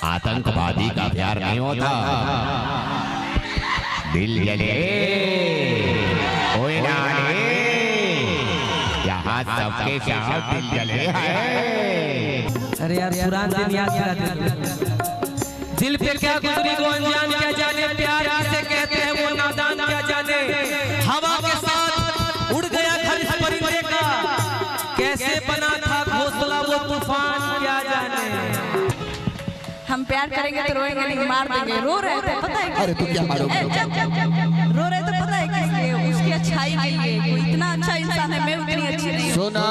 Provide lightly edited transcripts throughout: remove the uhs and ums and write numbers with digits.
आतंकवादी का प्यार नहीं होता, दिल जले कोई ना ले, यहाँ सबके साथ दिल जले है। अरे यार पुरान दिन याद करा दे। दिल पे क्या गुजरी वो अनजान क्या जाने, प्यार किसे कहते हैं वो नादान क्या जाने। हवा के साथ उड़ गया घर इस परिंदे का, कैसे बना था घोंसला वो तूफान क्या जाने। हम प्यार करेंगे तो रोएंगे नहीं, मार देंगे। रो रहे थे पता है? अरे तू क्या मारोगे? रो रहे थे पता है किस लिए? उसकी अच्छाई के लिए। कोई इतना अच्छा इंसान है, मैं उतनी अच्छी नहीं हूं। सुना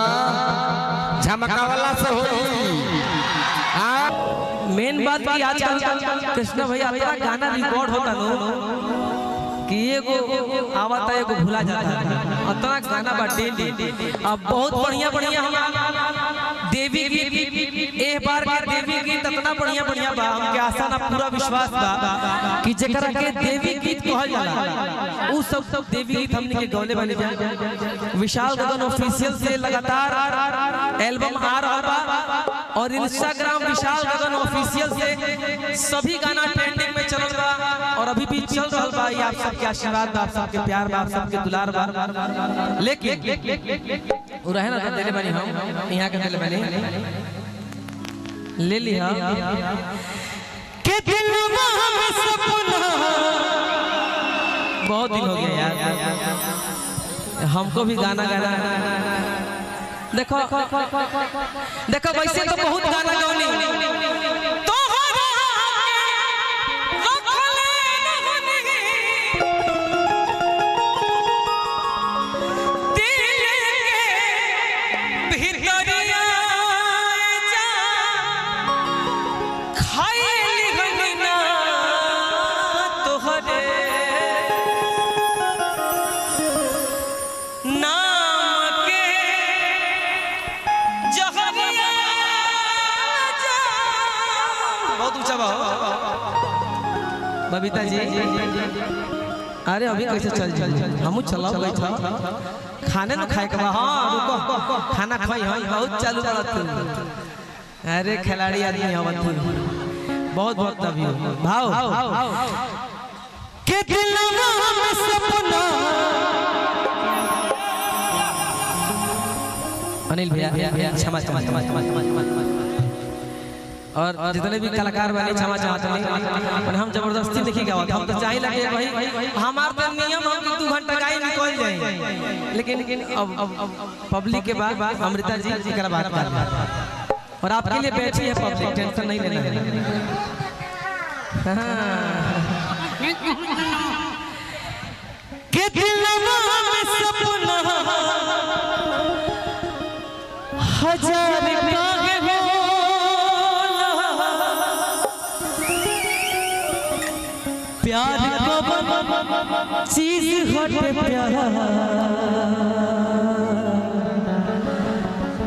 झमका वाला से होई। मेन बात की आजकल कृष्णा भैया इतना गाना रिकॉर्ड होता नो कि एगो आवता एगो भुला जाता है। इतना गाना बा डेली। अब बहुत बढ़िया बढ़िया हम देवी गीत एक बार के देवी गीत इतना बढ़िया बढ़िया बा, हमके आशा ना पूरा विश्वास बा कि जेकरा के देवी गीत कहल जाला उ सब देवी गीत हमनी के गौले वाले बा। विशाल गगन ऑफिशियल से लगातार एल्बम आ रहा बा और इंस्टाग्राम विशाल गगन ऑफिशियल से सभी गाना ट्रेंडिंग में चल रहा और अभी भी चल रहा बा। ये आप सबके आशीर्वाद बा, आप सबके प्यार बा, आप सबके दुलार बा। लेकिन वो रहे ना देले बनी हम यहाँ के देले बनी ले लिया के दिल में सपना। बहुत दिन हो गया यार, हमको भी गाना गाना। देखो देखो वैसे तो बहुत गाना गाऊंगी तो बबीता जी। अरे अभी कैसे चल हम चलाओ बैठा खाने न खाए के बा। हाँ रुको खाना खाई हम बहुत चालू करत। अरे खिलाड़ी आदमी आवत बहुत बहुत तभी भाव के दिल में सपना। अनिल भैया क्षमा क्षमा क्षमा क्षमा और जितने भी कलाकार बने क्षमा चाहते हैं और हम जबरदस्ती नहीं गावत। हम तो चाहे लगे भाई हमार तो नियम हम 2 घंटा गाई निकल जाए, लेकिन अब पब्लिक के बाद अमृता जी जी का बात कर और आपके लिए बैठी है पब्लिक, टेंशन नहीं लेना। के दिल में सपना हजार प्यार कब चीज हटे प्यार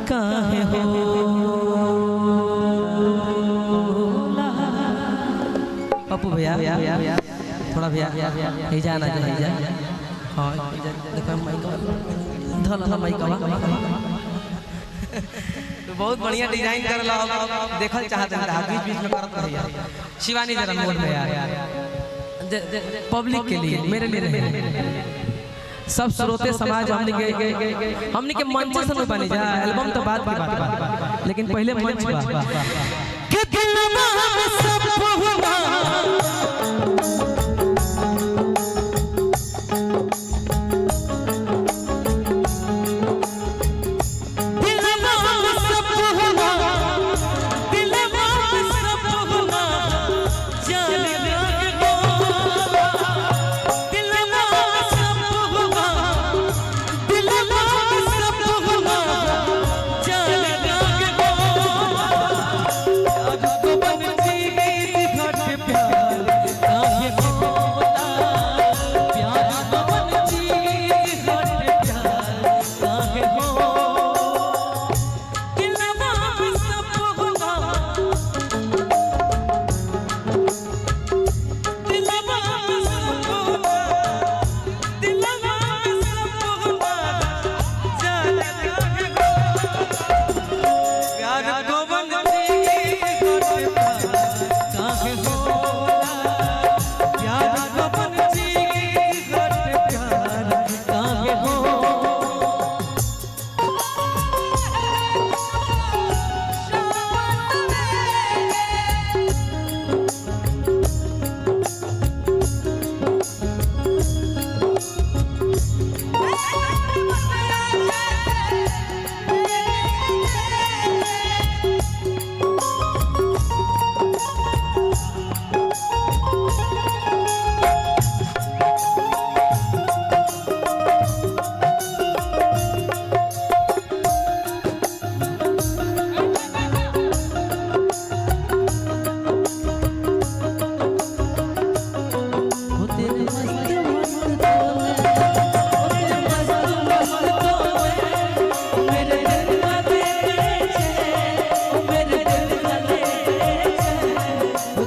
काहे हो। पप्पू भैया थोड़ा भैया ही जाना जा। हाँ देखो धला माइकवा बहुत बढ़िया डिजाइन करला देखल चाहते हैं बीच बीच में करत रहिया। शिवानी जरा मोड में यार पब्लिक के लिए मेरे लिए सब श्रोते समाज हमने के मंच से बनी जा। एल्बम तो बाद की बात लेकिन पहले मंच बा के दिल में सब हुआ।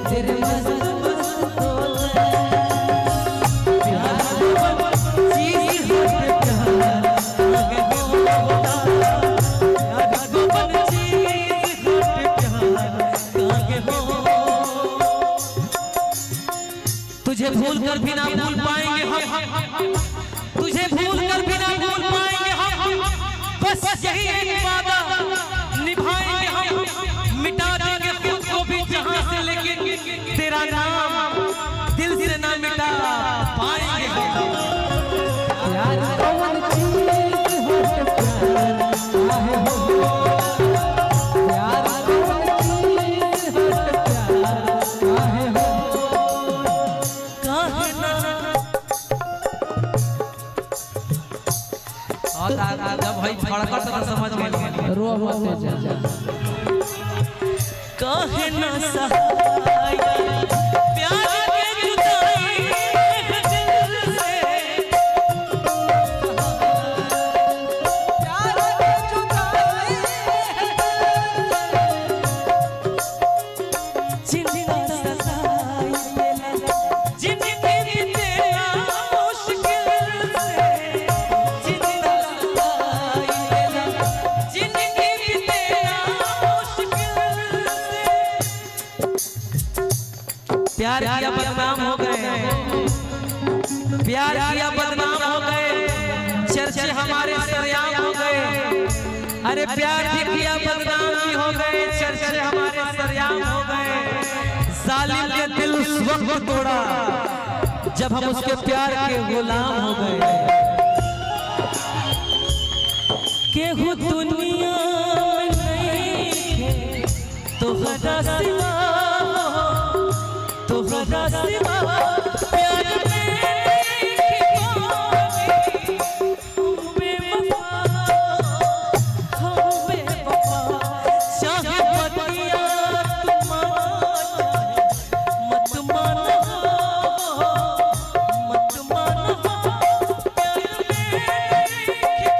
तेरे मस्त मस्त डोले प्यार चीज है प्यार आगे होता प्यार गोपन चीज है प्यार आगे हो तुझे भूल कर भी ना भूल पाएंगे हम तुझे भूल कर भी ना भूल पाएंगे हम बस यही एक वादा निभाएंगे हम मिटा देंगे खुद को भी जहां से लेकिन तेरा नाम दिल से ना मिटा पाएंगे हम प्यार कौन चीज है प्यार काहे हो प्यार कौन चीज है प्यार काहे हो काहे ना जब भाई फड़कत तो समझ गए रो मत जा काहे ना सहाय प्यार के जुदाई दिल से प्यार के जुदाई जिंदा सताई जिंदगी तेरा मुश्किल से जिंदा जिंदगी तेरा मुश्किल से प्यार किया बदनाम हो गए प्यार किया बदनाम हो गए चर्चे हमारे सरेआम हो गए अरे प्यार भी किया बदनाम भी हो गए चर्चे हमारे सरेआम हो गए जालिम के दिल उस वक्त तोड़ा जब हम उसके प्यार के गुलाम हो गए केहू दुनिया में नहीं तो हरा सिवा तो हरा सिवा प्यार में हम बेवफा चाहे बतिया मत मानो मत मानो प्यार में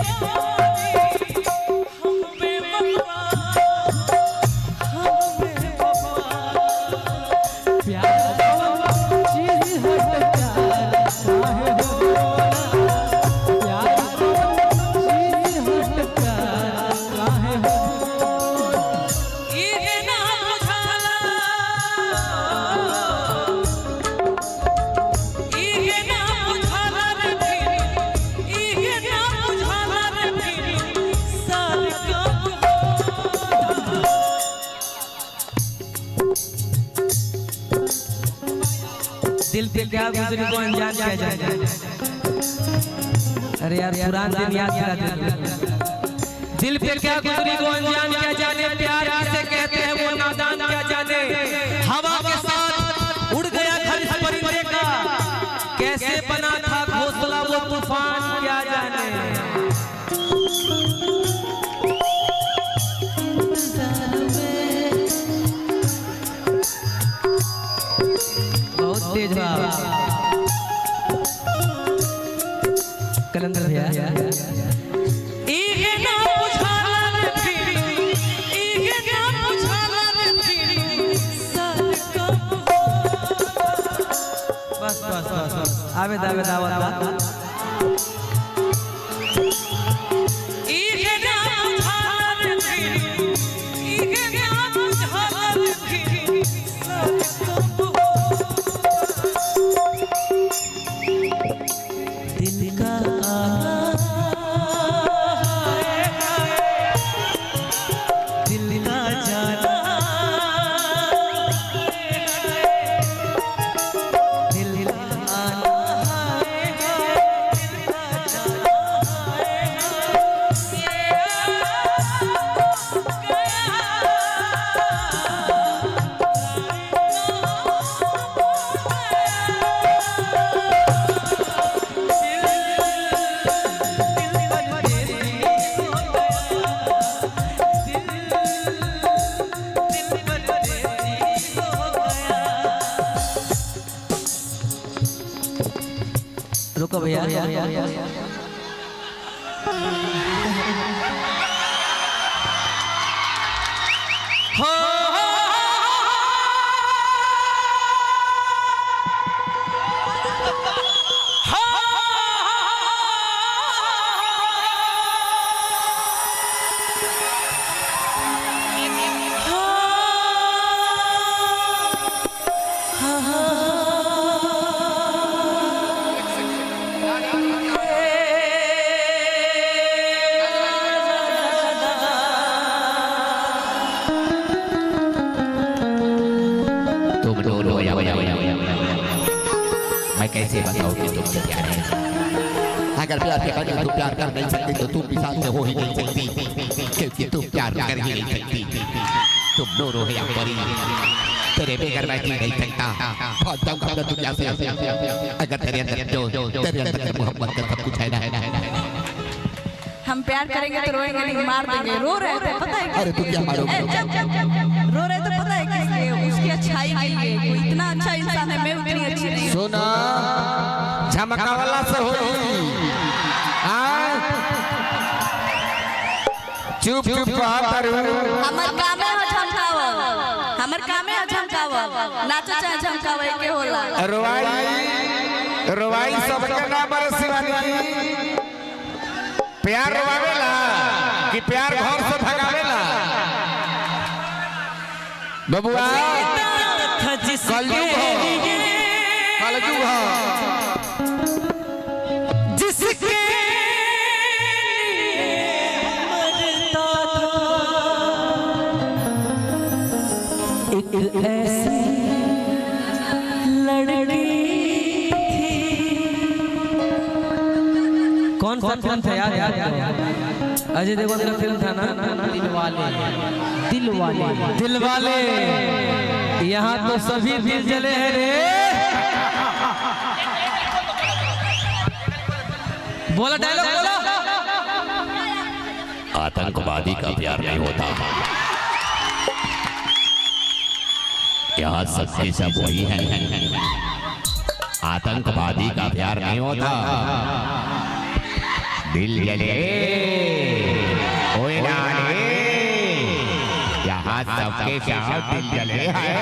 दिल पे क्या गुजरी को अनजान किया जाए अरे यार पुरान दिन याद करा दिल पे क्या गुजरी को अनजान क्या जाने प्यार किसे कहते हैं वो नादान क्या जाने हवा के साथ उड़ गया घर इस परिंदे का कैसे बना था घोंसला वो तूफान क्या जाने बहुत तेज कलंदर भैया बस बस बस बस आवे दावे दावत रुको भैया हो रो रोया मैं कैसे बताऊं कि तुमसे प्यार है। अगर प्यार के बगैर तुम प्यार कर नहीं सकती तो तुम पिशाच से हो ही नहीं सकती, क्योंकि तुम प्यार कर ही नहीं सकती। तुम रो रोया परी, तेरे बगैर मैं जी नहीं सकता। बहुत जाऊंगा मैं दुनिया से अगर तेरे अंदर मोहब्बत का सब कुछ है ना। हम प्यार करेंगे तो रोएंगे नहीं, मार देंगे। रो रहे थे पता है अरे तुम क्या मारोगे? रो रहे थे पता है किस लिए? उसकी अच्छाई के लिए। कोई इतना अच्छा इंसान है, मैं उतनी अच्छी नहीं हूँ। सुना झमका वाला से होई। चुप चुप कहा करू। हमर कामे हो झमकावा, हमर कामे हो झमकावा, नाचो चाहे झमकावा के होला। रोवाई सबके ना बरसिवानी। प्यार रोवावेला कि प्यार घर से भगावेला? बबुआ कलयुग हो जिसके मरता था एक ऐसी लड़की थी। कौन सा फिल्म था यार? अजय देवगन का फिल्म था ना, दिलवाले। यहाँ तो सभी दिल जले हैं रे। बोला डायलॉग बोला। आतंकवादी का प्यार नहीं होता, यहाँ सबके सब वही है। आतंकवादी का प्यार नहीं होता, दिल जले ओए नारे, यहाँ सबके सब दिल जले हैं।